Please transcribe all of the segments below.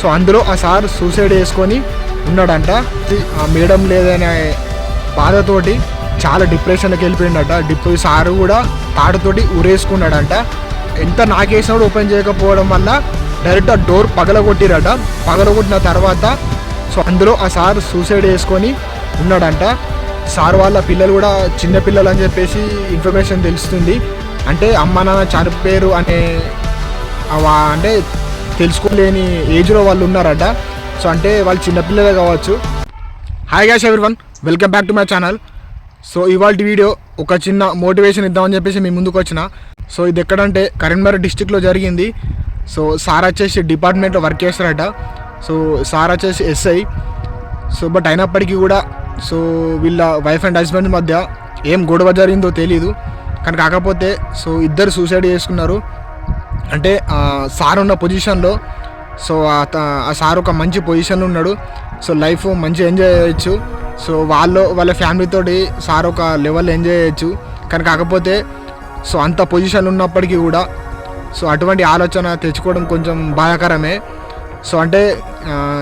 So అందులో ఆ sir suicide చేసుకొని ఉన్నాడంట. ఆ మేడం లేదనే బాధతోటి చాలా డిప్రెషన్కి వెళ్ళిపోయిందట. సారు కూడా తాడుతోటి ఉరేసుకున్నాడంట. ఎంత నాకేసినాడు ఓపెన్ చేయకపోవడం వల్ల డైరెక్ట్ ఆ డోర్ పగలగొట్టిరట. పగలగొట్టిన తర్వాత సో అందులో ఆ సార్ సూసైడ్ చేసుకొని ఉన్నాడంట. సార్ వాళ్ళ పిల్లలు కూడా చిన్నపిల్లలు అని చెప్పేసి ఇన్ఫర్మేషన్ తెలుస్తుంది. అంటే అమ్మ నాన్న చనిపోయారు అనే అంటే తెలుసుకోలేని ఏజ్లో వాళ్ళు ఉన్నారట. సో అంటే వాళ్ళు చిన్నపిల్లలే కావచ్చు. Hi guys everyone, welcome back to my channel. So ఇవాళ వీడియో ఒక చిన్న మోటివేషన్ ఇద్దామని చెప్పేసి మీ ముందుకు వచ్చిన. సో ఇది ఎక్కడంటే కరీంనగర్ డిస్టిక్లో జరిగింది. సో సార్ వచ్చేసి డిపార్ట్మెంట్లో వర్క్ చేస్తారట. సో సార్ వచ్చేసి ఎస్ఐ. సో బట్ అయినప్పటికీ కూడా సో వీళ్ళ వైఫ్ అండ్ హస్బెండ్ మధ్య ఏం గొడవ జరిగిందో తెలీదు. కానీ కాకపోతే సో ఇద్దరు సూసైడ్ చేసుకున్నారు. అంటే సార్ ఉన్న పొజిషన్లో సో ఆ సార్ ఒక మంచి పొజిషన్లో ఉన్నాడు. సో లైఫ్ మంచి ఎంజాయ్ చేయొచ్చు. సో వాళ్ళ ఫ్యామిలీతోటి సార్ ఒక లెవెల్ ఎంజాయ్ చేయొచ్చు. కానీ కాకపోతే సో అంత పొజిషన్లో ఉన్నప్పటికీ కూడా సో అటువంటి ఆలోచన తెచ్చుకోవడం కొంచెం బాధాకరమే. సో అంటే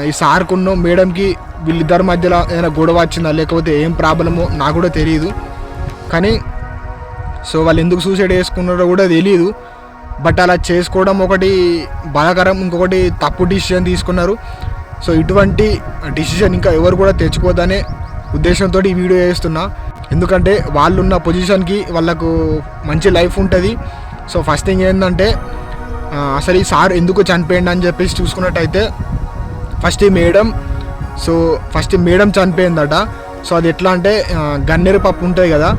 ఈ సార్కున్న మేడంకి వీళ్ళిద్దరి మధ్యలో ఏదైనా గొడవ వచ్చిందా లేకపోతే ఏం ప్రాబ్లమో నాకు కూడా తెలియదు. కానీ సో వాళ్ళు ఎందుకు సూసైడ్ చేసుకున్నారో కూడా తెలియదు. బట్ అలా చేసుకోవడం ఒకటి బాధాకరం, ఇంకొకటి తప్పు డిసిషన్ తీసుకున్నారు. సో ఇటువంటి డిసిషన్ ఇంకా ఎవరు కూడా తెచ్చుకోవద్దనే ఉద్దేశంతో ఈ వీడియో చేస్తున్నా. ఎందుకంటే వాళ్ళున్న పొజిషన్కి వాళ్ళకు మంచి లైఫ్ ఉంటుంది. సో ఫస్ట్ థింగ్ ఏంటంటే అసలు ఈ సార్ ఎందుకు చనిపోయింది అని చెప్పేసి చూసుకున్నట్టయితే ఫస్ట్ ఈ మేడం చనిపోయిందట. సో అది ఎట్లా అంటే గన్నేరు పప్పు ఉంటుంది కదా.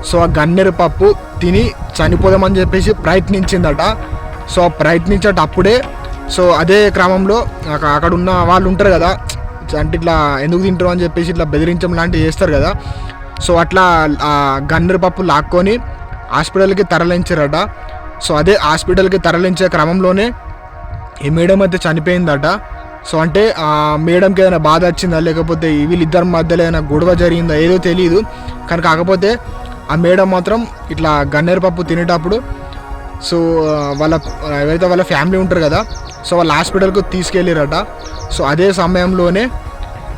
సో ఆ గన్నేరు పప్పు తిని చనిపోదామని చెప్పేసి ప్రయత్నించిందట. సో ప్రయత్నించేటప్పుడే సో అదే క్రమంలో అక్కడ ఉన్న వాళ్ళు ఉంటారు కదా, అంటే ఇట్లా ఎందుకు తింటారు అని చెప్పేసి ఇట్లా బెదిరించడం లాంటివి చేస్తారు కదా. సో అట్లా గన్నేరు పప్పు లాక్కొని హాస్పిటల్కి తరలించారట. సో అదే హాస్పిటల్కి తరలించే క్రమంలోనే ఈ మేడం అయితే చనిపోయిందట. సో అంటే ఆ మేడంకి ఏదైనా బాధ వచ్చిందా లేకపోతే వీళ్ళిద్దరి మధ్యలో ఏదైనా గొడవ జరిగిందా ఏదో తెలియదు. కానీ కాకపోతే ఆ మేడం మాత్రం ఇట్లా గన్నేరు పప్పు తినేటప్పుడు సో ఎవరైతే వాళ్ళ ఫ్యామిలీ ఉంటారు కదా, సో వాళ్ళ హాస్పిటల్కి తీసుకెళ్ళారట. సో అదే సమయంలోనే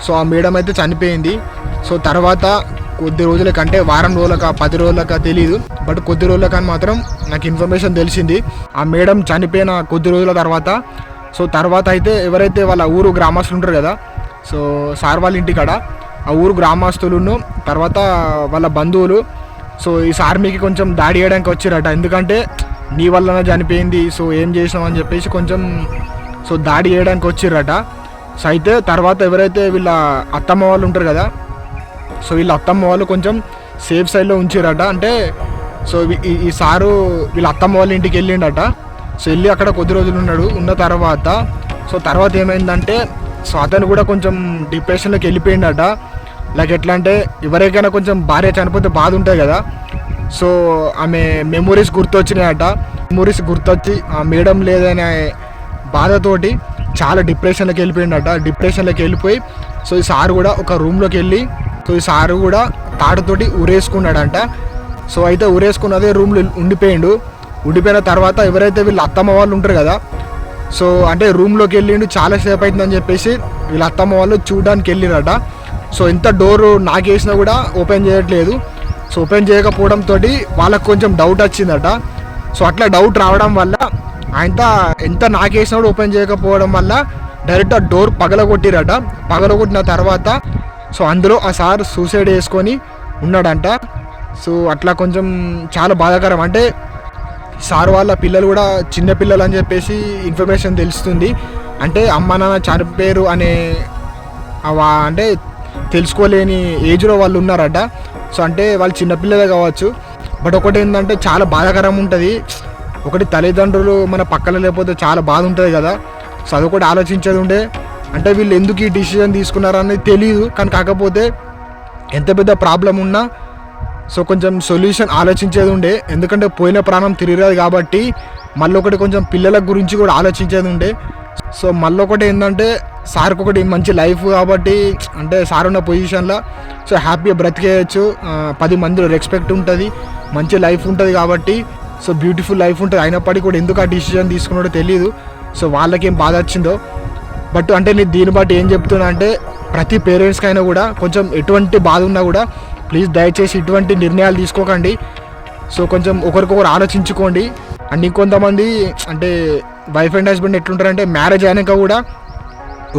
సో ఆ మేడం అయితే చనిపోయింది. సో తర్వాత కొద్ది రోజులకి, అంటే వారం రోజులకా 10 రోజులకా తెలియదు, బట్ కొద్ది రోజులకని మాత్రం నాకు ఇన్ఫర్మేషన్ తెలిసింది. ఆ మేడం చనిపోయిన కొద్ది రోజుల తర్వాత అయితే ఎవరైతే వాళ్ళ ఊరు గ్రామస్తులు ఉంటారు కదా, సో సార్ వాళ్ళ ఇంటికాడ ఆ ఊరు గ్రామస్తులను తర్వాత వాళ్ళ బంధువులు సో ఈ సార్ మీకు కొంచెం దాడి చేయడానికి వచ్చారట. ఎందుకంటే నీ వల్లనే చనిపోయింది, సో ఏం చేసినావు అని చెప్పేసి కొంచెం సో దాడి చేయడానికి వచ్చిర్రట. సో అయితే తర్వాత ఎవరైతే వీళ్ళ అత్తమ్మ వాళ్ళు ఉంటారు కదా, సో వీళ్ళ అత్తమ్మ వాళ్ళు కొంచెం సేఫ్ సైడ్లో ఉంచారట. అంటే సో ఈ సారు వీళ్ళ అత్తమ్మ వాళ్ళ ఇంటికి వెళ్ళిండట. సో వెళ్ళి అక్కడ కొద్ది రోజులు ఉన్న తర్వాత ఏమైందంటే సో అతను కూడా కొంచెం డిప్రెషన్లోకి వెళ్ళిపోయిండట. లైక్ ఎట్లా అంటే ఎవరికైనా కొంచెం భార్య చనిపోతే బాధ ఉంటుంది కదా. సో ఆమె మెమొరీస్ గుర్తొచ్చినాయట. మెమొరీస్ గుర్తొచ్చి ఆ మేడం లేదనే బాధతోటి చాలా డిప్రెషన్లోకి వెళ్ళిపోయిండట. డిప్రెషన్లోకి వెళ్ళిపోయి సో ఈ సారు కూడా ఒక రూమ్లోకి వెళ్ళి సో ఈ సారు కూడా తాడుతోటి ఉరేసుకున్నాడంట. సో అయితే ఉరేసుకున్నదే రూమ్లో ఉండిపోయిన తర్వాత ఎవరైతే వీళ్ళ అత్తమ్మ వాళ్ళు ఉంటారు కదా, సో అంటే రూమ్లోకి వెళ్ళిండు చాలాసేపు అవుతుందని చెప్పేసి వీళ్ళ అత్తమ్మ వాళ్ళు చూడడానికి వెళ్ళిరట. సో ఎంత డోరు నాకేసినా కూడా ఓపెన్ చేయట్లేదు. సో ఓపెన్ చేయకపోవడంతో వాళ్ళకు కొంచెం డౌట్ వచ్చిందట. సో అట్లా డౌట్ రావడం వల్ల ఎంత నాకేసినా కూడా ఓపెన్ చేయకపోవడం వల్ల డైరెక్ట్ ఆ డోర్ పగలగొట్టిరట. పగలగొట్టిన తర్వాత సో అందులో ఆ సార్ సూసైడ్ చేసుకొని ఉన్నాడంట. సో అట్లా కొంచెం చాలా బాధాకరం. అంటే సార్ వాళ్ళ పిల్లలు కూడా చిన్నపిల్లలు అని చెప్పేసి ఇన్ఫర్మేషన్ తెలుస్తుంది. అంటే అమ్మ నాన్న చనిపోయారు అనే అంటే తెలుసుకోలేని ఏజ్లో వాళ్ళు ఉన్నారట. సో అంటే వాళ్ళు చిన్నపిల్లలే కావచ్చు. బట్ ఒకటి ఏంటంటే చాలా బాధాకరం ఉంటుంది. ఒకటి తల్లిదండ్రులు మన పక్కన లేకపోతే చాలా బాధ ఉంటుంది కదా. సో అదొకటి ఆలోచించేది ఉండే. అంటే వీళ్ళు ఎందుకు ఈ డిసిజన్ తీసుకున్నారనేది తెలియదు. కానీ కాకపోతే ఎంత పెద్ద ప్రాబ్లం ఉన్నా సో కొంచెం సొల్యూషన్ ఆలోచించేది ఉండే. ఎందుకంటే పోయిన ప్రాణం తిరిగిరాదు కాబట్టి మళ్ళొకటి కొంచెం పిల్లల గురించి కూడా ఆలోచించేది ఉండే. సో మళ్ళొకటి ఏంటంటే సార్కి ఒకటి మంచి లైఫ్ కాబట్టి, అంటే సార్ ఉన్న పొజిషన్లో సో హ్యాపీగా బ్రతికేయచ్చు. 10 మందిలో రెస్పెక్ట్ ఉంటుంది, మంచి లైఫ్ ఉంటుంది కాబట్టి సో బ్యూటిఫుల్ లైఫ్ ఉంటుంది. అయినప్పటికీ కూడా ఎందుకు ఆ డిసిజన్ తీసుకున్నాడో తెలియదు. సో వాళ్ళకేం బాధ వచ్చిందో. బట్ అంటే నేను దీన్ని బట్టి ఏం చెప్తున్నా అంటే ప్రతి పేరెంట్స్కైనా కూడా కొంచెం ఎటువంటి బాధ ఉన్నా కూడా ప్లీజ్ దయచేసి ఇటువంటి నిర్ణయాలు తీసుకోకండి. సో కొంచెం ఒకరికొకరు ఆలోచించుకోండి. అండ్ ఇంకొంతమంది అంటే వైఫ్ అండ్ హస్బెండ్ ఎట్లుంటారంటే మ్యారేజ్ అయినాక కూడా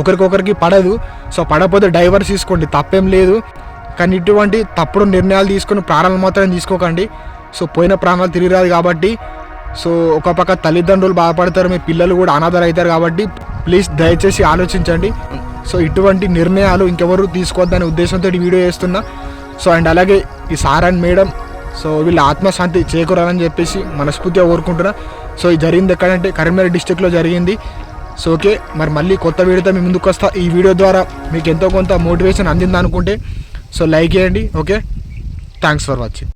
ఒకరికొకరికి పడదు. సో పడకపోతే డైవర్స్ తీసుకోండి, తప్పేం లేదు. కానీ ఇటువంటి తప్పుడు నిర్ణయాలు తీసుకుని ప్రాణాలు మాత్రం తీసుకోకండి. సో పోయిన ప్రాణాలు తిరిగి రాదు కాబట్టి, సో ఒక పక్క తల్లిదండ్రులు బాధపడతారు, మీ పిల్లలు కూడా అనాథలు అవుతారు కాబట్టి ప్లీజ్ దయచేసి ఆలోచించండి. సో ఇటువంటి నిర్ణయాలు ఇంకెవరు తీసుకోవద్దనే ఉద్దేశంతో వీడియో చేస్తున్నా. సో అండ్ అలాగే ఈ సార్ అండ్ మేడం సో వీళ్ళ ఆత్మశాంతి చేకూరాలని చెప్పేసి మనస్ఫూర్తిగా కోరుకుంటున్నా. సో ఇది జరిగింది ఎక్కడంటే కరీంనగర్ డిస్టిక్లో జరిగింది. సో ఓకే, మరి మళ్ళీ కొత్త వీడియోతో మీ ముందుకు వస్తా. ఈ వీడియో ద్వారా మీకు ఎంతో కొంత మోటివేషన్ అందింది అనుకుంటే సో లైక్ చేయండి. Okay, thanks for watching.